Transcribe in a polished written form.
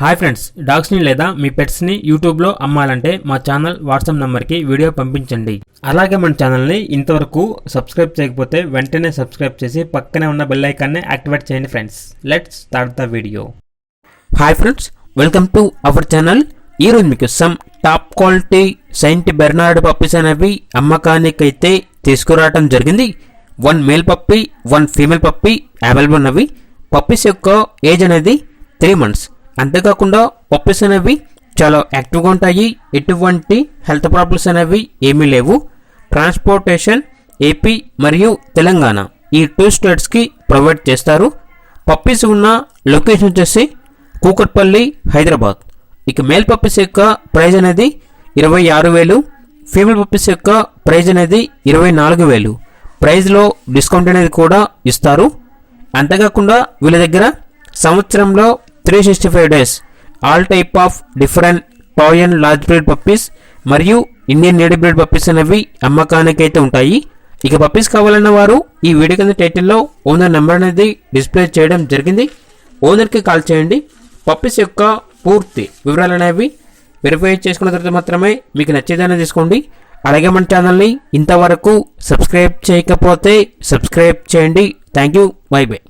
Hi friends, డాగ్స్ని లేదా మీ పెట్స్ని యూట్యూబ్లో అమ్మాలంటే మా ఛానల్ వాట్సాప్ నెంబర్కి వీడియో పంపించండి. అలాగే మన ఛానల్ని ఇంతవరకు సబ్స్క్రైబ్ చేయకపోతే వెంటనే సబ్స్క్రైబ్ చేసి పక్కనే ఉన్న బెల్ ఐకాన్ని యాక్టివేట్ చేయండి friends. Let's start the video. Hi friends, welcome to our channel. ఈరోజు మీకు some top quality Saint Bernard puppies అనేవి అమ్మకానికైతే తీసుకురావడం జరిగింది. 1 male puppy 1 female puppy available ఉన్నవి. పప్పీస్ యొక్క ఏజ్ అనేది 3 months. అంతేకాకుండా పప్పీస్ అనేవి చాలా యాక్టివ్గా ఉంటాయి. ఎటువంటి హెల్త్ ప్రాబ్లమ్స్ అనేవి ఏమీ లేవు. ట్రాన్స్పోర్టేషన్ ఏపీ మరియు తెలంగాణ ఈ 2 స్టేట్స్కి ప్రొవైడ్ చేస్తారు. పప్పీస్ ఉన్న లొకేషన్ వచ్చేసి కూకట్పల్లి, హైదరాబాద్. ఇక మేల్ పప్పీస్ యొక్క ప్రైజ్ అనేది 26,000, ఫీమేల్ పప్పీస్ యొక్క ప్రైజ్ అనేది 24,000. ప్రైజ్లో డిస్కౌంట్ అనేది కూడా ఇస్తారు. అంతేకాకుండా వీళ్ళ దగ్గర సంవత్సరంలో 365 days all type of different toy and large breed puppies మరియు ఇండియన్ నేటివ్ బ్రీడ్ పప్పీస్ అనేవి అమ్మకానికి అయితే ఉంటాయి. ఇక పప్పీస్ కావాలన్న వారు ఈ వీడియో కింద టైటిల్లో ఓనర్ నెంబర్ అనేది డిస్ప్లే చేయడం జరిగింది. ఓనర్కి కాల్ చేయండి. పప్పీస్ యొక్క పూర్తి వివరాలు అనేవి వెరిఫై చేసుకున్న తర్వాత మాత్రమే మీకు నచ్చేదాన్ని తీసుకోండి. అలాగే మన ఛానల్ని ఇంతవరకు సబ్స్క్రైబ్ చేయకపోతే సబ్స్క్రైబ్ చేయండి. Thank you. By by.